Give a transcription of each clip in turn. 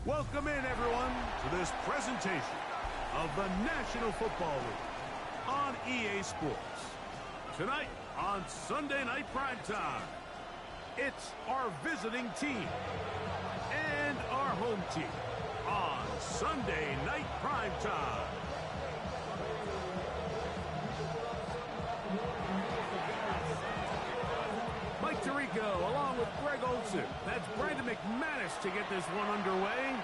Welcome in, everyone, to this presentation of the National Football League on EA Sports. Tonight on Sunday Night Primetime, it's our visiting team and our home team on Sunday Night Primetime. Mike Tirico along with Greg Olson. That's Brandon McManus to get this one underway.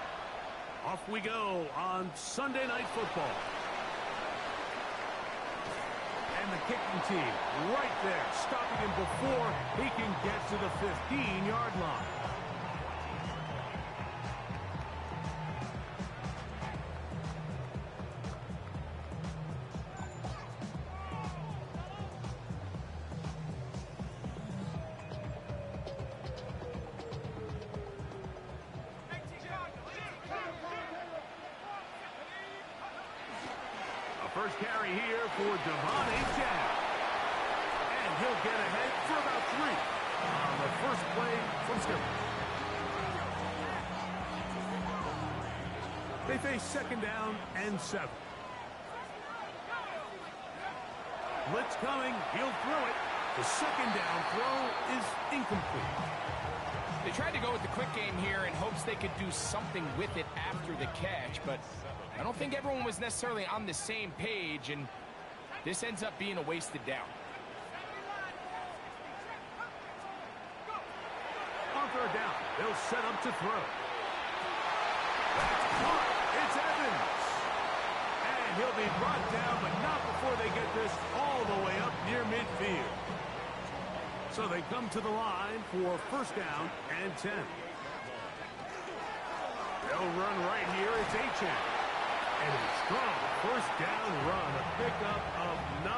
Off we go on Sunday Night Football. And the kicking team right there, stopping him before he can get to the 15-yard line. First carry here for Devon Achane. And he'll get ahead for about 3 on the first play from scrimmage. They face second down and 7. Blitz coming. He'll throw it. The second down throw is incomplete. They tried to go with the quick game here in hopes they could do something with it after the catch, but I don't think everyone was necessarily on the same page, and this ends up being a wasted down. On third down, they'll set up to throw. That's caught. It's Evans. And he'll be brought down, but not before they get this all the way up near midfield. So they come to the line for first down and 10. They'll run right here. It's Achane. And a strong first down run, a pickup of 9,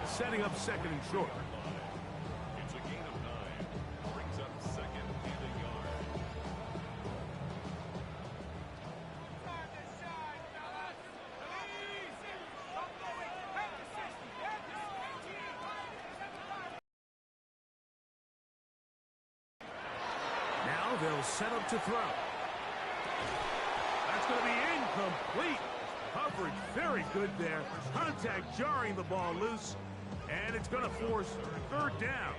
setting up second and short. It's a gain of 9, brings up second and a yard. Now they'll set up to throw. That's going to be incomplete. Coverage very good there. Contact jarring the ball loose. And it's going to force third down.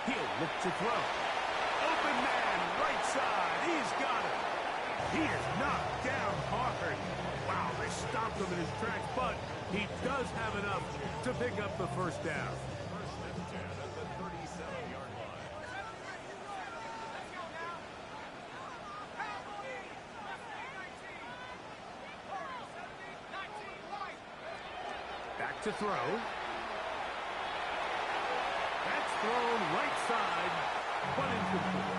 He'll look to throw. Open man, right side. He's got it. He is knocked down hard. Wow, they stopped him in his tracks, but he does have enough to pick up the first down. To throw. That's thrown right side, but incomplete.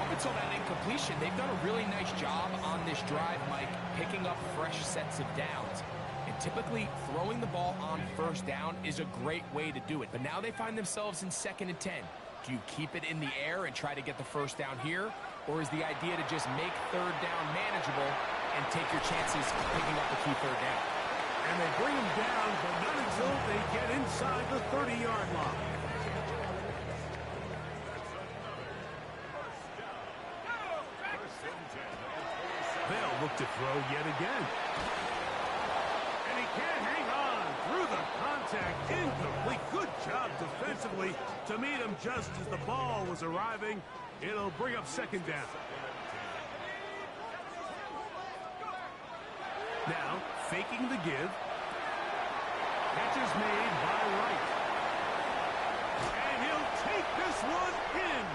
Up until that incompletion, they've done a really nice job on this drive, Mike, picking up fresh sets of downs. And typically, throwing the ball on first down is a great way to do it. But now they find themselves in second and 10. Do you keep it in the air and try to get the first down here? Or is the idea to just make third down manageable and take your chances picking up the key third down? And they bring him down, but not until they get inside the 30-yard line. They'll look to throw yet again. And he can't hang on through the contact. Incomplete. Good job defensively to meet him just as the ball was arriving. It'll bring up second down. Now, faking the give. Catch is made by Wright. And he'll take this one in.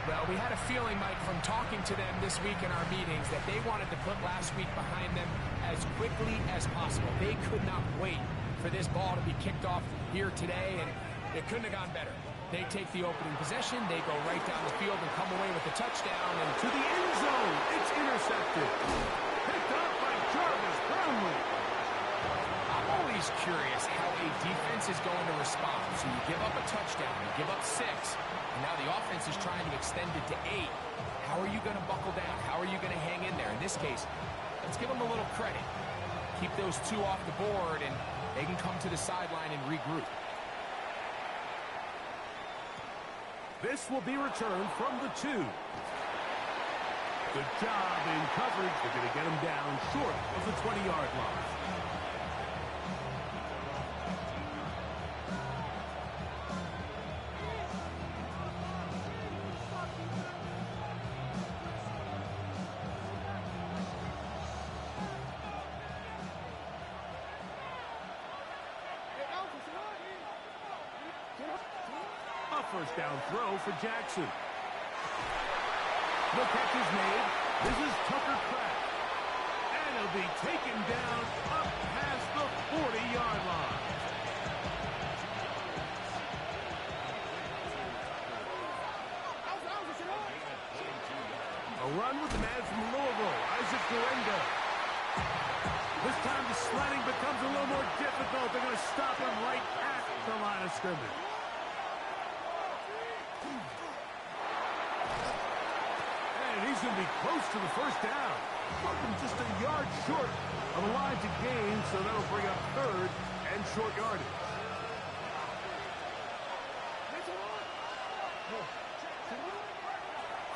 Well, we had a feeling, Mike, from talking to them this week in our meetings that they wanted to put last week behind them as quickly as possible. They could not wait for this ball to be kicked off here today, and it couldn't have gone better. They take the opening possession, they go right down the field and come away with the touchdown. And to the end zone, it's intercepted. Picked up by Jarvis Brownlee. I'm always curious how a defense is going to respond. So you give up a touchdown, you give up 6, and now the offense is trying to extend it to 8. How are you going to buckle down? How are you going to hang in there? In this case, let's give them a little credit. Keep those 2 off the board, and they can come to the sideline and regroup. This will be returned from the 2. Good job in coverage. They're going to get him down short of the 20-yard line. A first down throw for Jackson. The catch is made. This is Tucker Kraft. And he'll be taken down up past the 40-yard line. A run with the man from Louisville, Isaac Guerendo. This time the sledding becomes a little more difficult. They're going to stop him right at the line of scrimmage. He's going to be close to the first down. Just a yard short of the line to gain, so that'll bring up third and short yardage.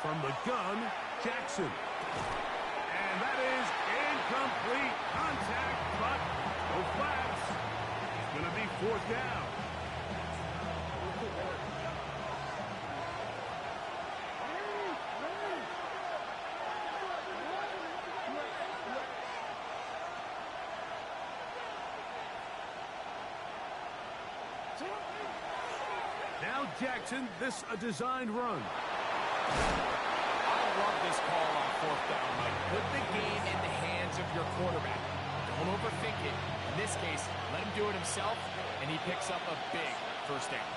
From the gun, Jackson. And that is incomplete contact, but no flags. It's going to be fourth down. Now Jackson, this a designed run. I love this call on fourth down, Mike. Put the game in the hands of your quarterback. Don't overthink it. In this case, let him do it himself, and he picks up a big first down.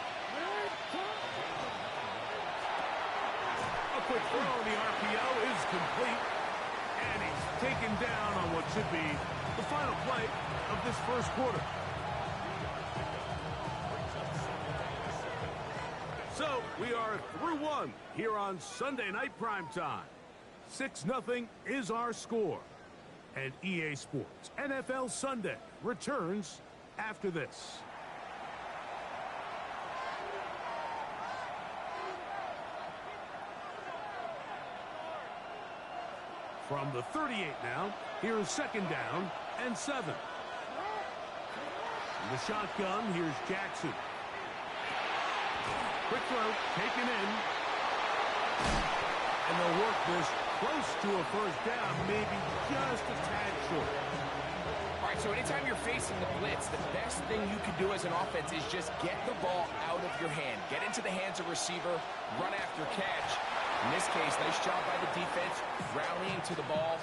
A quick throw, the RPO is complete, and he's taken down on what should be the final play of this first quarter. So, we are through one here on Sunday Night Primetime. 6-0 is our score. And EA Sports NFL Sunday returns after this. From the 38 now, here's second down and 7. In the shotgun, here's Jackson. Quick throw, taken in. And they'll work this close to a first down, maybe just a tad short. All right, so anytime you're facing the blitz, the best thing you can do as an offense is just get the ball out of your hand. Get into the hands of receiver, run after catch. In this case, nice job by the defense, rallying to the ball.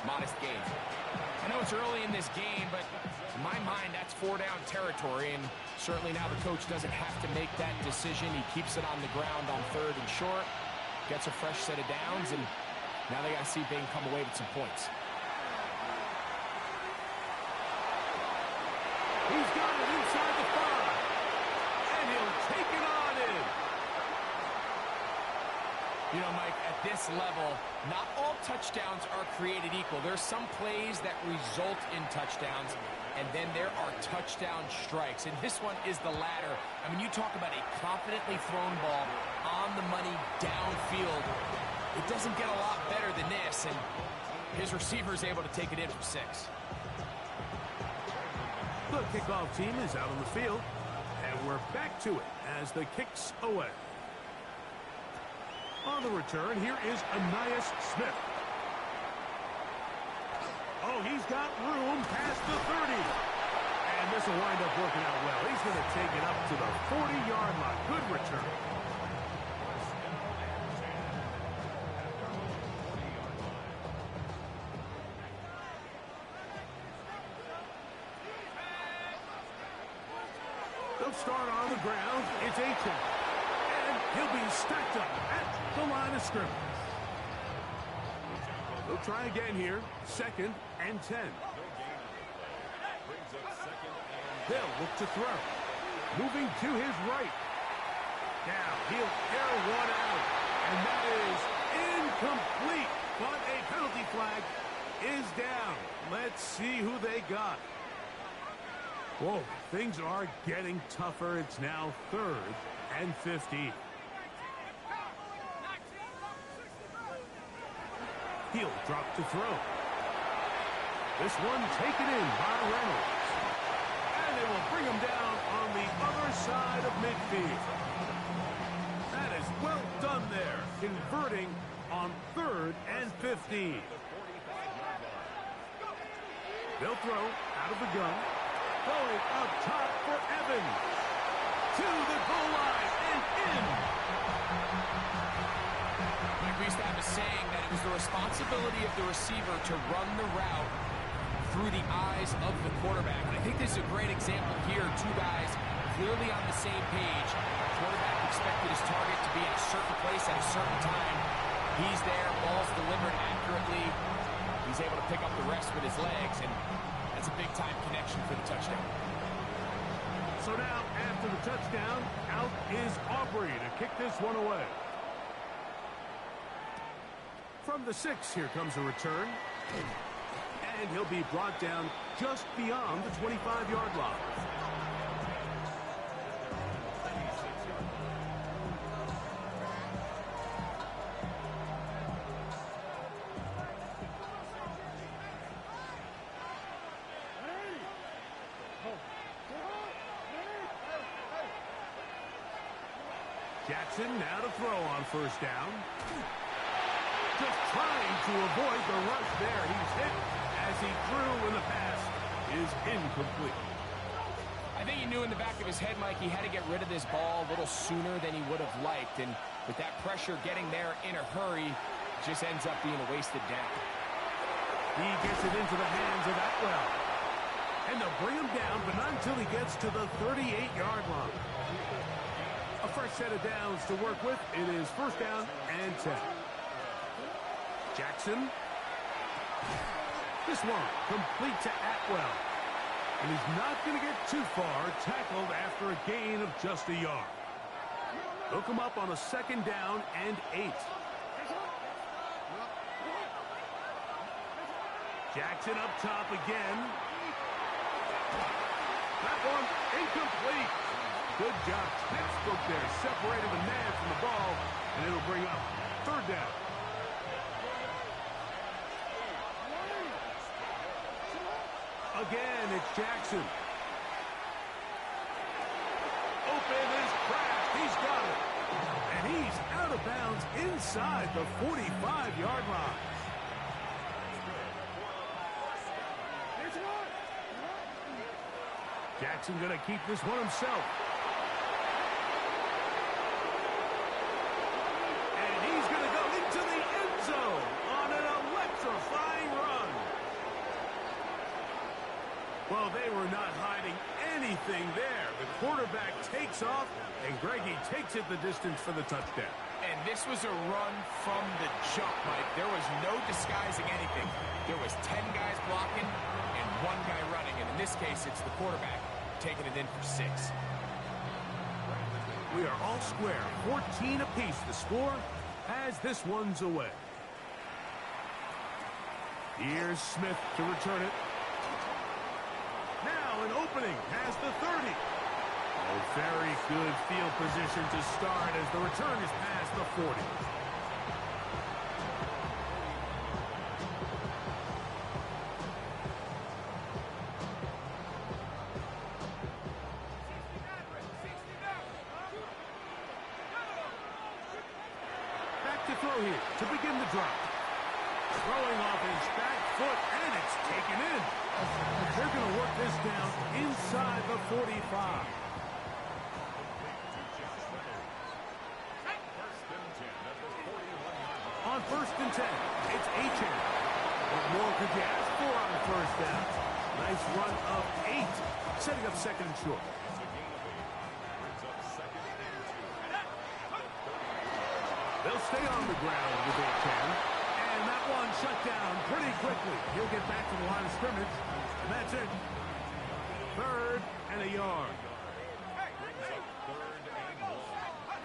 Modest gain. I know it's early in this game, but in my mind, that's 4-down territory, and certainly now the coach doesn't have to make that decision. He keeps it on the ground on third and short, gets a fresh set of downs, and now they got to see if they can come away with some points. He's got it inside the 5, and he'll take it on in. You know, Mike, at this level, not all touchdowns are created equal. There's some plays that result in touchdowns, and then there are touchdown strikes. And this one is the latter. I mean, you talk about a confidently thrown ball on the money downfield. It doesn't get a lot better than this, and his receiver is able to take it in for 6. The kickoff team is out on the field, and we're back to it as the kick's away. On the return, here is Anias Smith. Oh, he's got room past the 30. And this will wind up working out well. He's going to take it up to the 40-yard line. Good return. They'll start on the ground. It's Aiken. And he'll be stacked up at the line of scrimmage. They'll try again here. 2nd and 10. They'll look to throw. Moving to his right. Now he'll air one out. And that is incomplete. But a penalty flag is down. Let's see who they got. Whoa, things are getting tougher. It's now 3rd and 15. He'll drop to throw. This one taken in by Reynolds. And they will bring him down on the other side of midfield. That is well done there, converting on 3rd and 15. They'll throw out of the gun. Going up top for Evans. To the goal line and in. We used to have a saying that it was the responsibility of the receiver to run the route through the eyes of the quarterback. And I think this is a great example here. Two guys clearly on the same page. The quarterback expected his target to be in a certain place at a certain time. He's there, ball's delivered accurately. He's able to pick up the rest with his legs, and that's a big-time connection for the touchdown. So now, after the touchdown, out is Aubrey to kick this one away. From the 6, here comes a return. And he'll be brought down just beyond the 25-yard line. Jackson now to throw on 1st down. Just trying to avoid the rush there. He's hit as he threw when the pass is incomplete. I think he knew in the back of his head, Mike, he had to get rid of this ball a little sooner than he would have liked. And with that pressure getting there in a hurry, it just ends up being a wasted down. He gets it into the hands of Atwell. And they'll bring him down, but not until he gets to the 38-yard line. A fresh set of downs to work with. It is 1st down and 10. Jackson. This one complete to Atwell. And he's not going to get too far, tackled after a gain of just a yard. Hook him up on a 2nd down and 8. Jackson up top again. That one incomplete. Good job, textbook there. Separated the man from the ball, and it'll bring up 3rd down. Again, it's Jackson. Open is crashed. He's got it. And he's out of bounds inside the 45-yard line. Jackson going to keep this one himself. And he's going to go into the end zone on an electrifying run. Well, they were not hiding anything there. The quarterback takes off, and Greggy takes it the distance for the touchdown. And this was a run from the jump, Mike. There was no disguising anything. There was 10 guys blocking and 1 guy running. And in this case, it's the quarterback taking it in for 6. We are all square. 14 apiece. The score as this one's away. Here's Smith to return it. Now an opening has the 30. A very good field position to start as the return is past the 40. Back to throw here to begin the drive. Throwing off his back foot, and it's taken in. They're going to work this down inside the 45. On 1st and 10, it's Achane. What more could you ask for on the 1st down? Nice run of 8, setting up 2nd and short. They'll stay on the ground with Achane. And that one shut down pretty quickly. He'll get back to the line of scrimmage, and that's it. 3rd and a yard.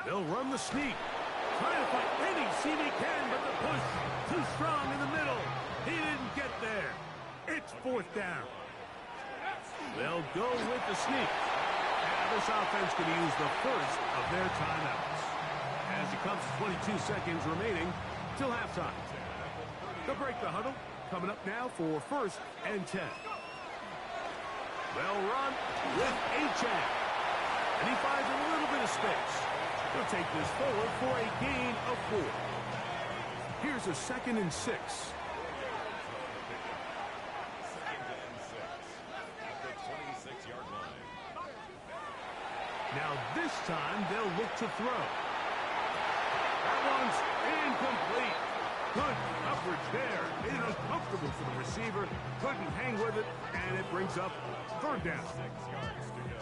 They'll run the sneak. Trying to find any seam he can, but the push too strong in the middle. He didn't get there. It's 4th down. They'll go with the sneak. And this offense going to use the first of their timeouts. As it comes to 22 seconds remaining till halftime. They'll break the huddle. Coming up now for 1st and 10. They'll run with Achane. And he finds a little bit of space. He'll take this forward for a gain of 4. Here's a 2nd and 6. Now this time they'll look to throw. That one's incomplete. Good coverage there. Made it uncomfortable for the receiver. Couldn't hang with it, and it brings up 3rd down. 6 yards to go.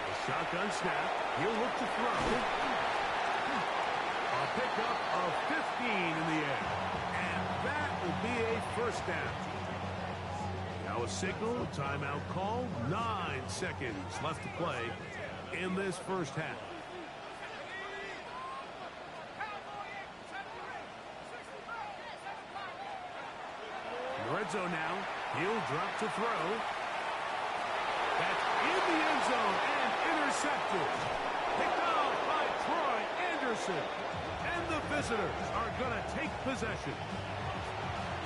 A shotgun snap. He'll look to throw. A pickup of 15 in the air. And that will be a 1st down. Now a signal, timeout call, 9 seconds left to play in this 1st half. In the red zone now, he'll drop to throw. That's in the end zone and intercepted. Picked off by Troy Anderson. And the visitors are going to take possession.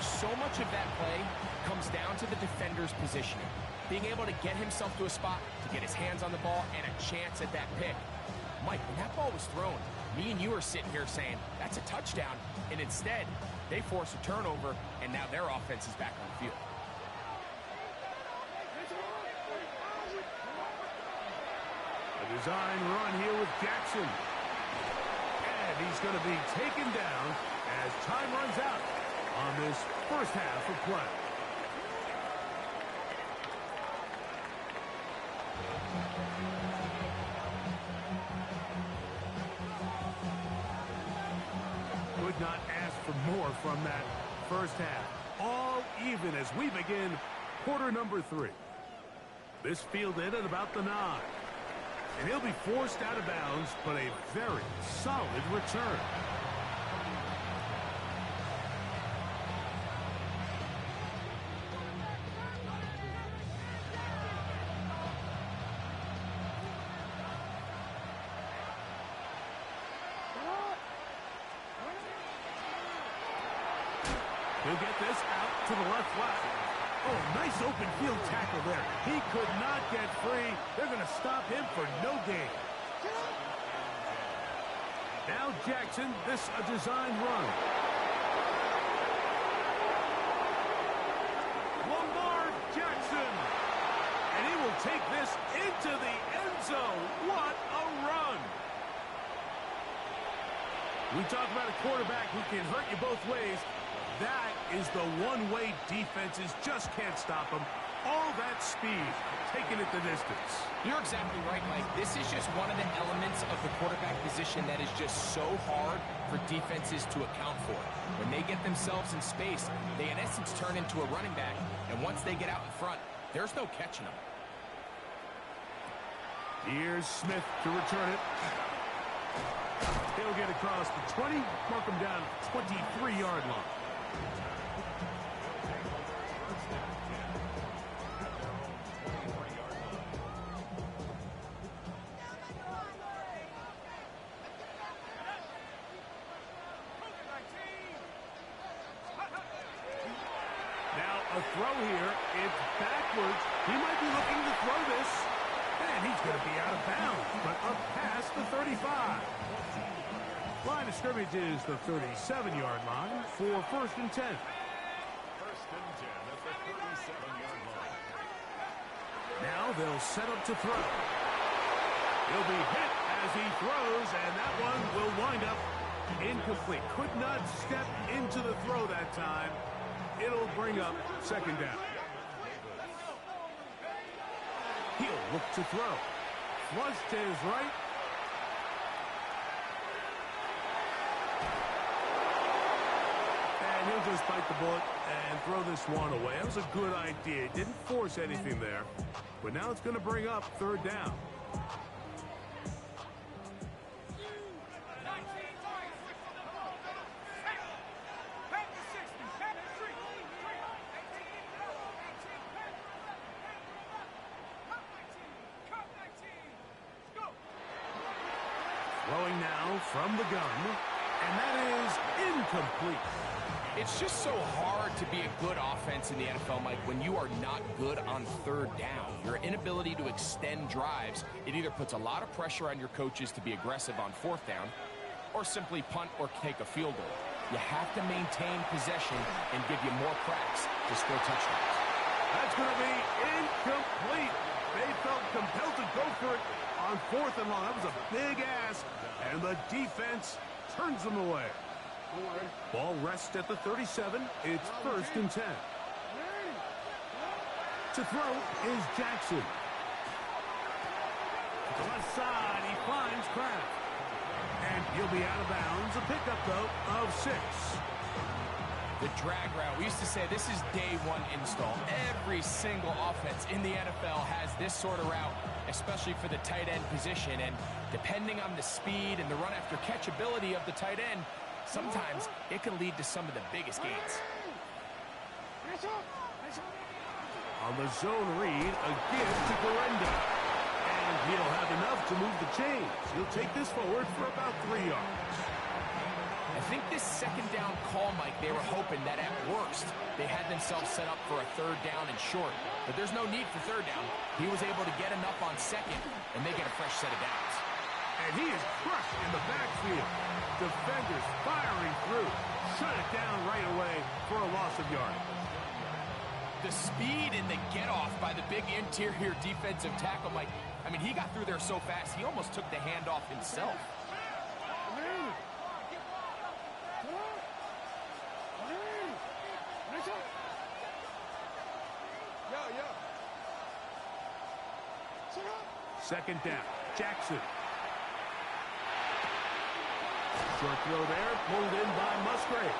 So much of that play comes down to the defender's positioning. Being able to get himself to a spot, to get his hands on the ball, and a chance at that pick. Mike, when that ball was thrown, me and you are sitting here saying, that's a touchdown. And instead, they force a turnover, and now their offense is back on the field. A design run here with Jackson. And he's going to be taken down as time runs out on this 1st half of play. Could not ask for more from that 1st half. All even as we begin quarter number 3. This fielded at about the 9. And he'll be forced out of bounds, but a very solid return. He'll get this out to the left flat. Oh, nice open field tackle there. He could not get free. They're going to stop him for no gain. Now Jackson, this a design run. Lamar Jackson. And he will take this into the end zone. What a run. We talk about a quarterback who can hurt you both ways. That is the one-way defenses just can't stop him. All that speed, taking it the distance. You're exactly right, Mike. This is just one of the elements of the quarterback position that is just so hard for defenses to account for. When they get themselves in space, they in essence turn into a running back. And once they get out in front, there's no catching them. Here's Smith to return it. He'll get across the 20, mark him down at the 23-yard line. A throw here. It's backwards. He might be looking to throw this. And he's going to be out of bounds, but up past the 35. Line of scrimmage is the 37-yard line for 1st and 10. 1st and 10 at the 37-yard line. Now they'll set up to throw. He'll be hit as he throws, and that one will wind up incomplete. Could not step into the throw that time. It'll bring up 2nd down. He'll look to throw. Flush to his right. And he'll just bite the bullet and throw this one away. That was a good idea. Didn't force anything there. But now it's going to bring up 3rd down. throw from the gun, and that is incomplete. It's just so hard to be a good offense in the NFL, Mike, when you are not good on third down. Your inability to extend drives, it either puts a lot of pressure on your coaches to be aggressive on fourth down or simply punt or take a field goal. You have to maintain possession and give you more cracks to score touchdowns. That's going to be incomplete. They felt compelled to go for it on fourth and long. That was a big ask, and the defense turns them away. Ball rests at the 37. It's 1st and 10. To throw is Jackson. To the left side, he finds Kraft. And he'll be out of bounds. A pickup, though, of 6. The drag route. We used to say this is day one install. Every single offense in the NFL has this sort of route, especially for the tight end position. And depending on the speed and the run after catch ability of the tight end, sometimes it can lead to some of the biggest gains. On the zone read, a give to Gorenda. And he'll have enough to move the chains. He'll take this forward for about 3 yards. I think this second down call, Mike, they were hoping that at worst they had themselves set up for a third down and short. But there's no need for third down. He was able to get enough on second, and they get a fresh set of downs. And he is crushed in the backfield. Defenders firing through. Shut it down right away for a loss of yardage. The speed and the get-off by the big interior defensive tackle, Mike. I mean, he got through there so fast, he almost took the handoff himself. Second down, Jackson. Short throw there, pulled in by Musgrave.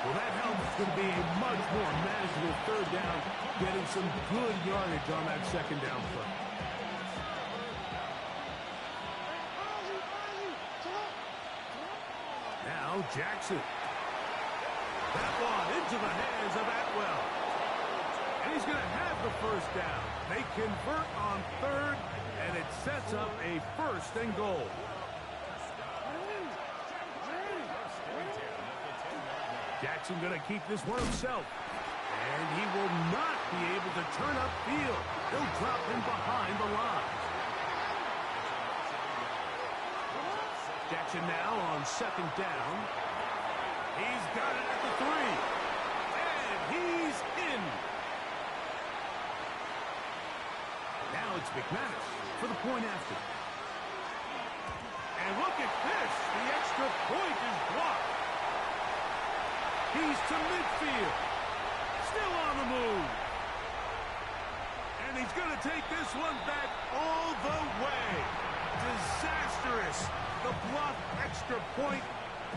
Well, that helps to be a much more manageable third down, getting some good yardage on that second down play. Now Jackson. That one into the hands of Atwell. And he's going to have the first down. They convert on third, and it sets up a 1st and goal. Jackson going to keep this one himself. And he will not be able to turn upfield. He'll drop him behind the line. Jackson now on 2nd down. He's got it at the 3. And he's in. Now it's McManus for the point after. And look at this. The extra point is blocked. He's to midfield. Still on the move. And he's going to take this one back all the way. Disastrous. The blocked extra point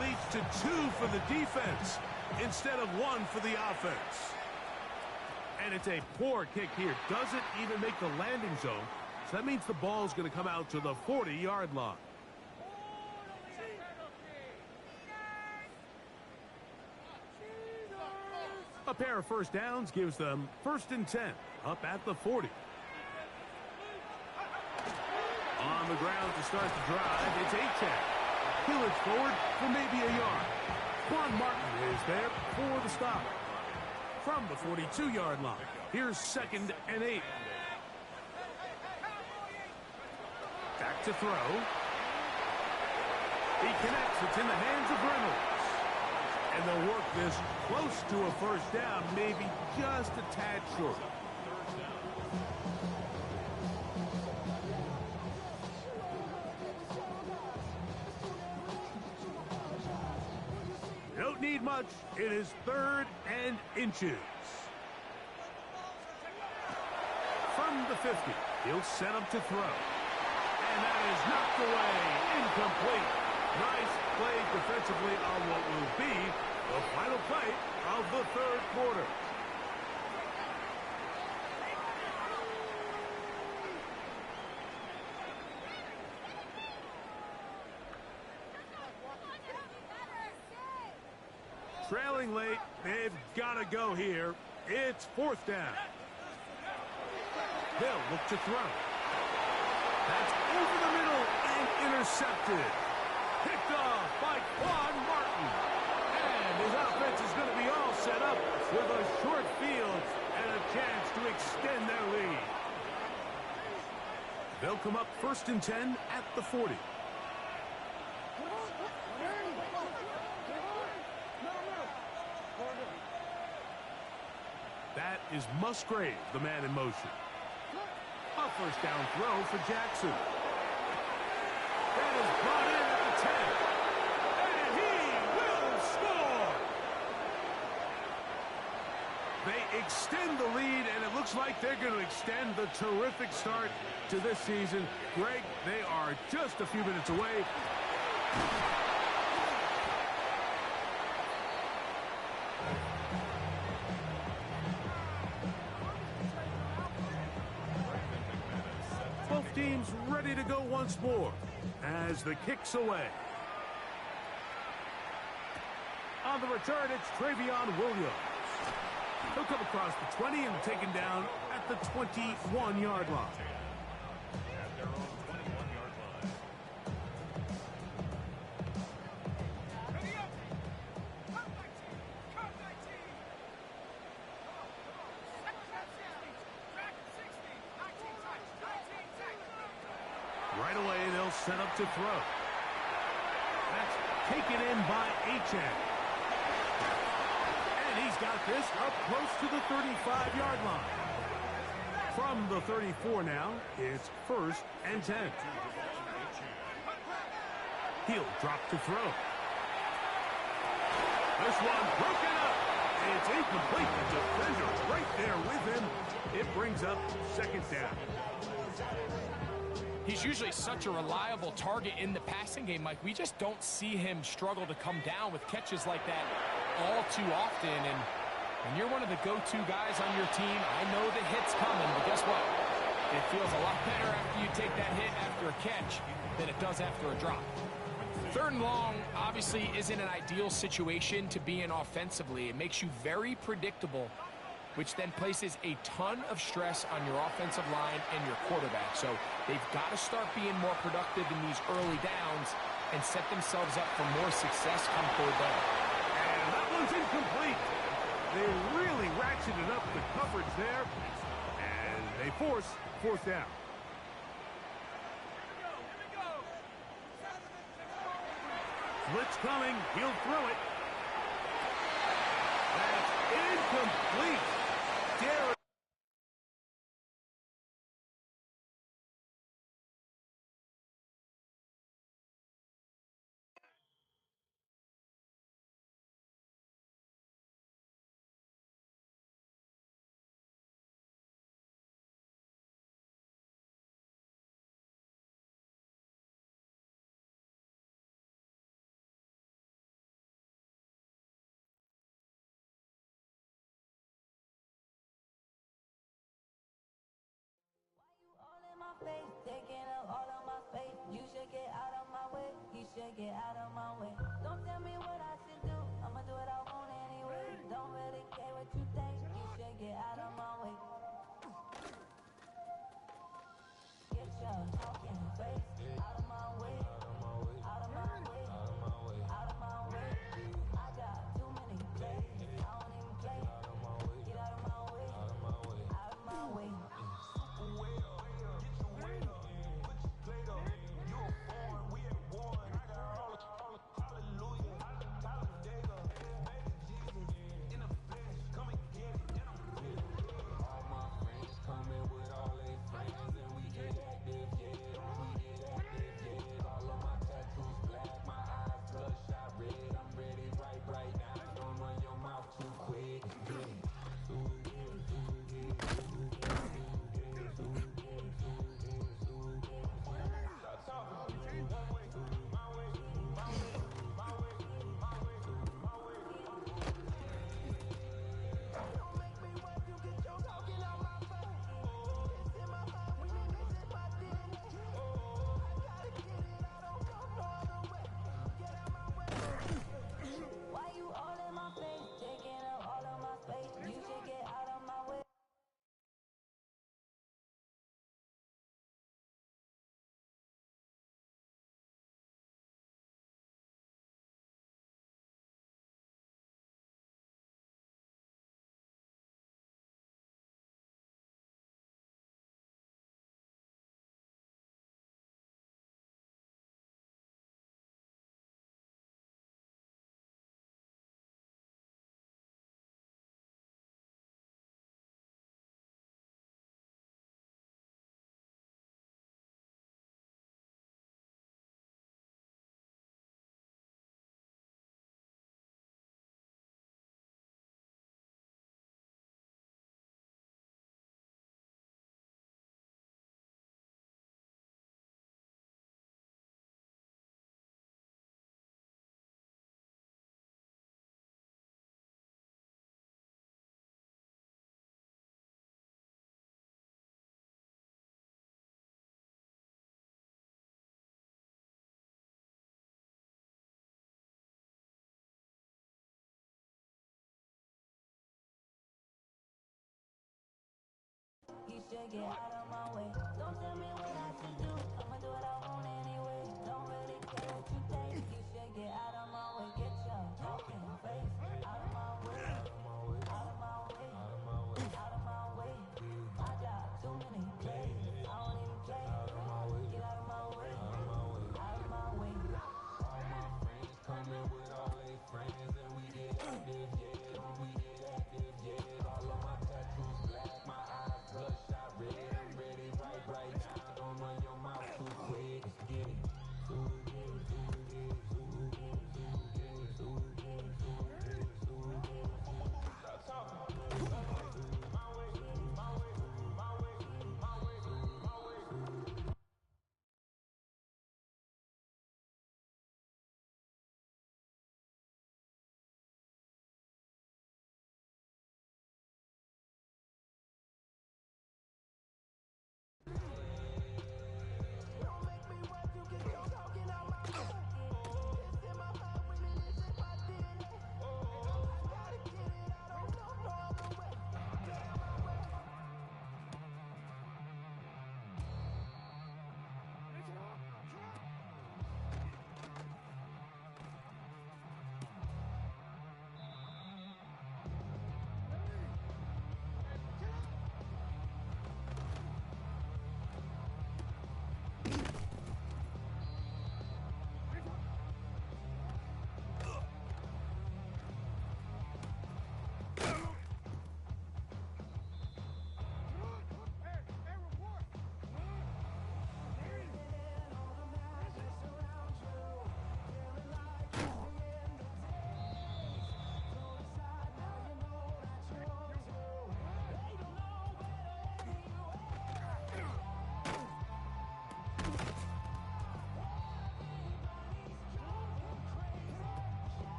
leads to 2 for the defense instead of 1 for the offense. And it's a poor kick here. Doesn't even make the landing zone. So that means the ball's going to come out to the 40-yard line. A pair of first downs gives them 1st and 10, up at the 40. On the ground to start the drive, it's Achek. He'll it forward for maybe a yard. Quan Martin is there for the stop. From the 42-yard line, here's 2nd and 8. Back to throw. He connects. It's in the hands of Reynolds. And they'll work this close to a first down, maybe just a tad short. You don't need much. It is 3rd and inches. From the 50, he'll set up to throw. And that is knocked away. Incomplete. Nice play defensively on what will be the final play of the 3rd quarter. Trailing late, they've got to go here. It's 4th down. They'll look to throw. That's over the middle and intercepted. Picked off by Quan Martin. And his offense is going to be all set up with a short field and a chance to extend their lead. They'll come up 1st and 10 at the 40. That is Musgrave, the man in motion. A first down throw for Jackson. That is brought in at the 10. And he will score! They extend the lead, and it looks like they're going to extend the terrific start to this season. Greg, they are just a few minutes away. Both teams ready to go once more as the kick's away. On the return, it's Travion Williams. He'll come across the 20 and taken down at the 21-yard line. At their own 21-yard line. Right away, they'll set up to throw. That's taken in by Achane. And he's got this up close to the 35-yard line. From the 34 now, it's 1st and 10. He'll drop to throw. This one broken up. It's incomplete. The defender right there with him. It brings up 2nd down. He's usually such a reliable target in the passing game, Mike. We just don't see him struggle to come down with catches like that all too often. And when you're one of the go-to guys on your team, I know the hit's coming, but guess what? It feels a lot better after you take that hit after a catch than it does after a drop. 3rd and long obviously isn't an ideal situation to be in offensively. It makes you very predictable, which then places a ton of stress on your offensive line and your quarterback. So they've got to start being more productive in these early downs and set themselves up for more success come 3rd down. And that one's incomplete. They really ratcheted up the coverage there, and they force 4th down. Blitz coming. He'll throw it. That's incomplete. Derek. Taking up all of my space. You should get out of my way. He should get out of my way. Don't tell me what I should do. I'ma do what I want anyway. Don't really care what you think. You should get out of my way. Get your talking face out of my way. Out of my way. Out of my way. I got too many plays. I don't even play. Get out of my way. Out of my way. should get out of my way. Don't tell me what I should do. I'ma do what I want anyway. Don't really care what you think. You should get out of my way. Get your fucking face out of my way. Out of my way. Out of my way. Out of my way. I got too many plays. I don't even play. Out of my way. Get out of my way. Out of my way. Out of my way. All my friends coming with all their friends, and we get active, yeah. We get active, yeah. All of my tattoos black, my eyes bloodshot red. I'm ready right now. Don't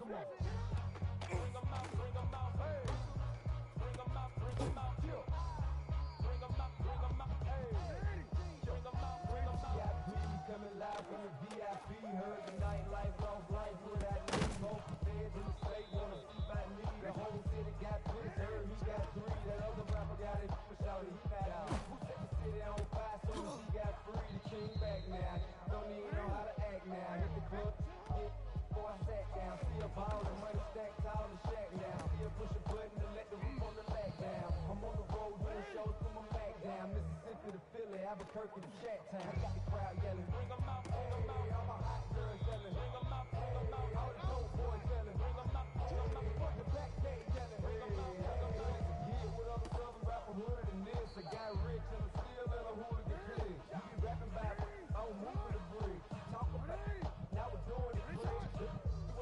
Come on. Bring them out, hey. Bring them out, chill. Bring them out, hey. Bring them out, VIP coming live from the VIP. Heard the nightlife, lost life without me. Both the feds in the state wanna see by me. The whole city got twins, heard he got three. That other rapper got it, shouted he back out. Who set the city on fire soon as he got free? The king back now. Don't even know how to act now. Hit the club, before I sat down. See a ball and money stacked tall and shack down. See a push a button to let the roof on the back down. I'm on the road doing shows with my back down. Mississippi to Philly, Albuquerque to Chat Town. I got the crowd yelling, bring them out, bring them out. All my hot girls yelling, bring them out, bring them out. All the dope boys yelling, bring them out, bring them out. Fuck the back gate yelling, bring them out, bring them out. Yeah, with other southern rapper hooded than this. I got rich and I'm still in a hooligan clique. You be rapping about it, I don't move with the brick. Talk about it, now we're doing it quick.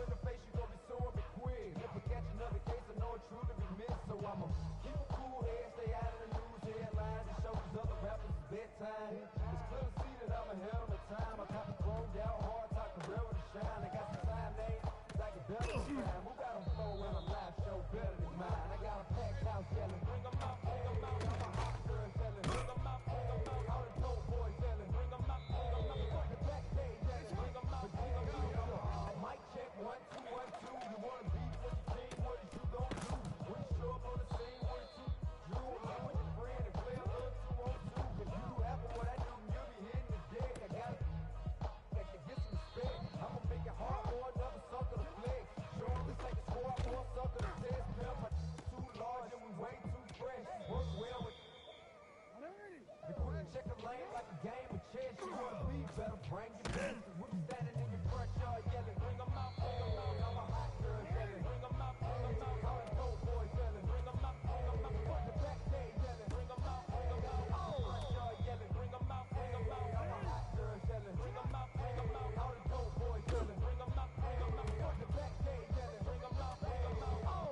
In the face, you gon' be suing me quick. If I catch another case, I know it truly be missed. So I'ma keep a cool head, stay out of the news headlines, and show these other rappers it's bedtime. It's clear to see that I'm ahead of my time. I caught the chromed out, hard talk, the real to shine. I got some time names, like a better time. Who got them flow when a live show better than mine? I got a packed house yelling, bring them out, bring them out. All my hot girls yelling, bring them out, bring them out. All the dope boys yelling, bring them out, bring them out. Fuck the back day yelling, bring them out, bring them out. Mic check, 1, 2, 1, 2. You wanna beef with your team, what is you gon' do? When you show up on the scene, what is you do? You and your friend and play a little 2-on-2. If you do half of what I do, you'll be hitting the deck. I gotta get some respect. I'ma make it hard for another sucker to flex. Show 'em this ain't the squad for a sucker to test. Pimp, my too large and we way too fresh. Work well with the queen, check the lane like a game of chess. You wanna be better, bring your best. We be standing in your front yard yelling, bring them out, bring them out. All my hot girls yelling, bring them out, bring them out. All the dope boys yelling, bring them out, bring them out. Fuck the back day yelling, bring them out, bring them out. Front yard yelling, bring them out, bring them out. All my hot girls yelling, bring them out, bring them out. All the dope boys yelling, bring them out, bring them out. Fuck the back day yelling, bring them out, bring them out.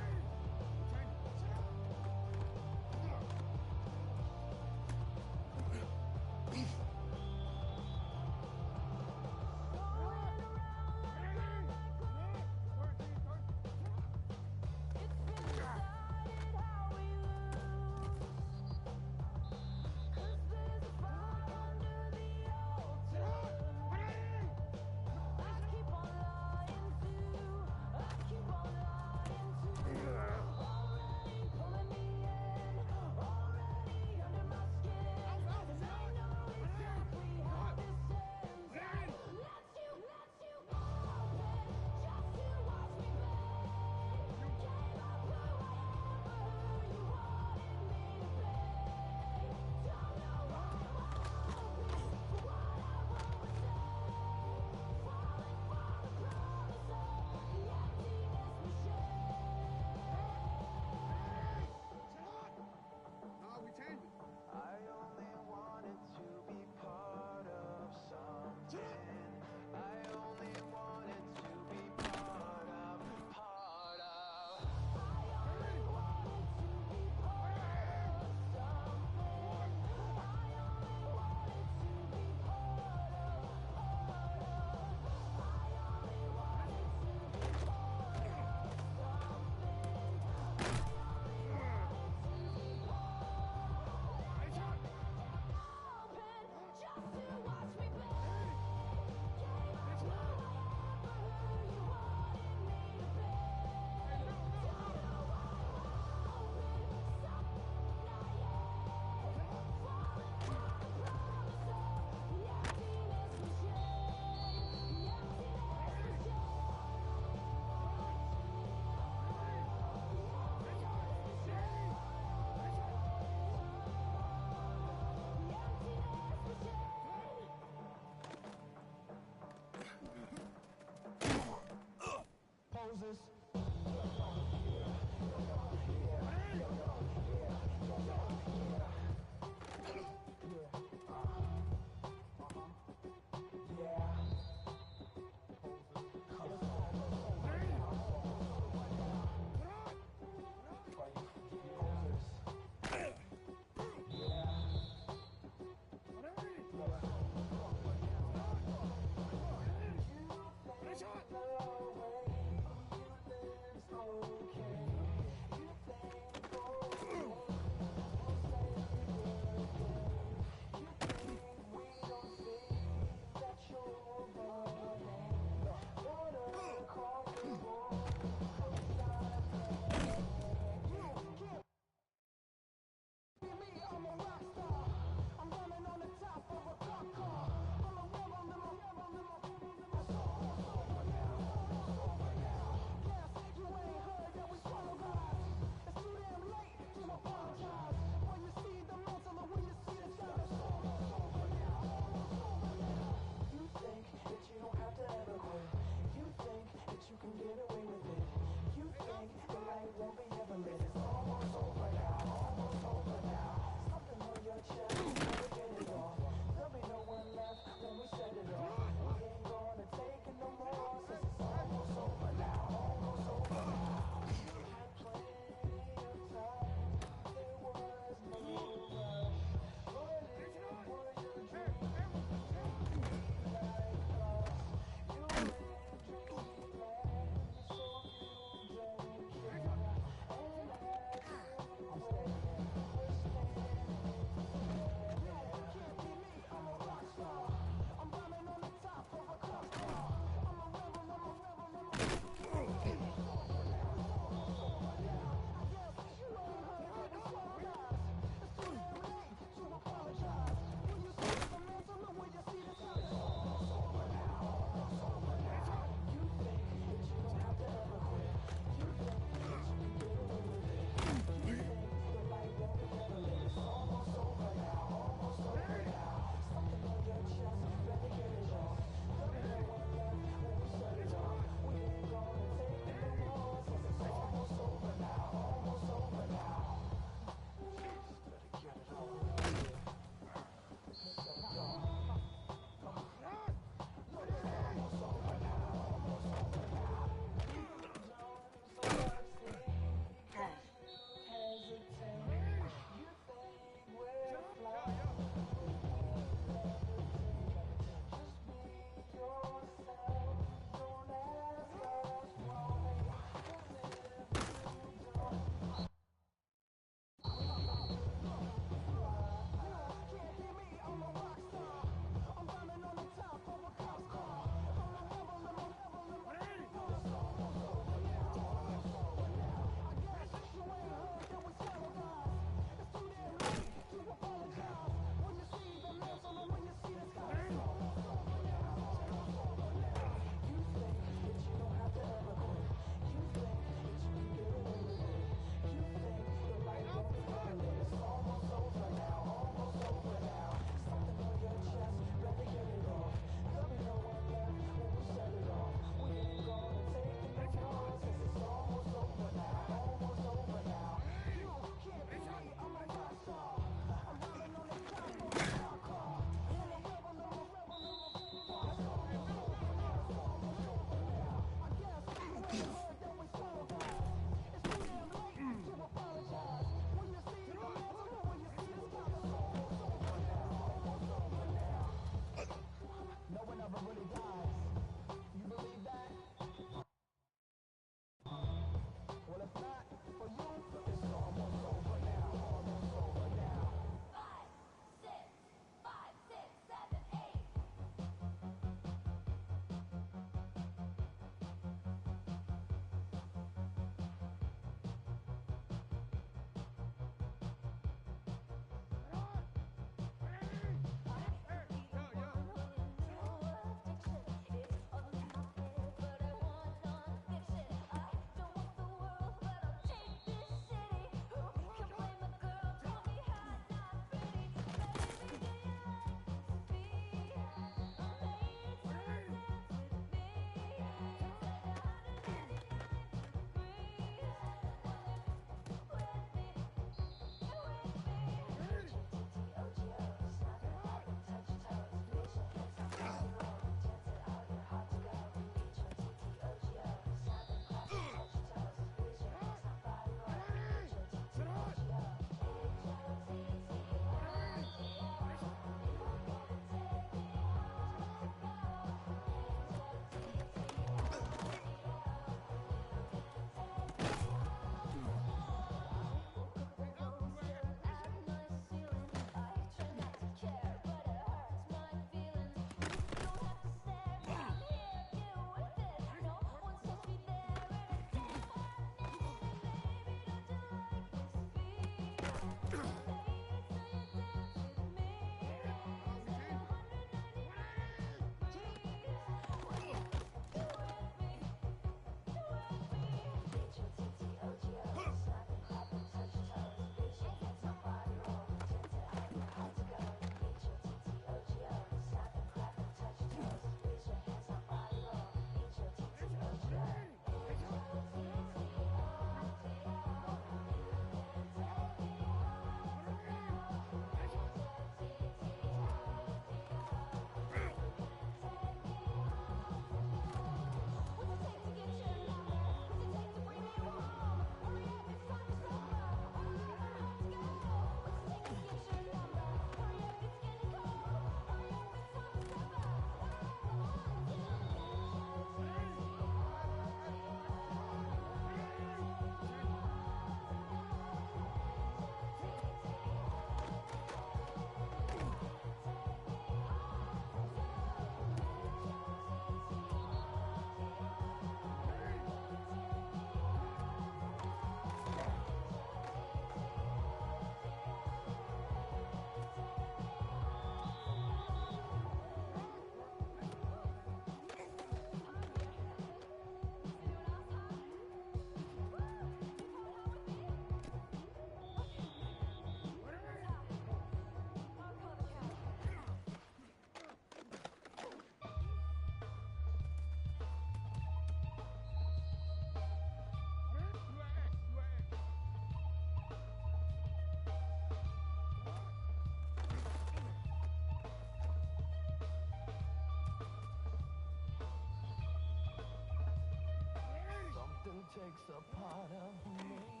takes a part of me.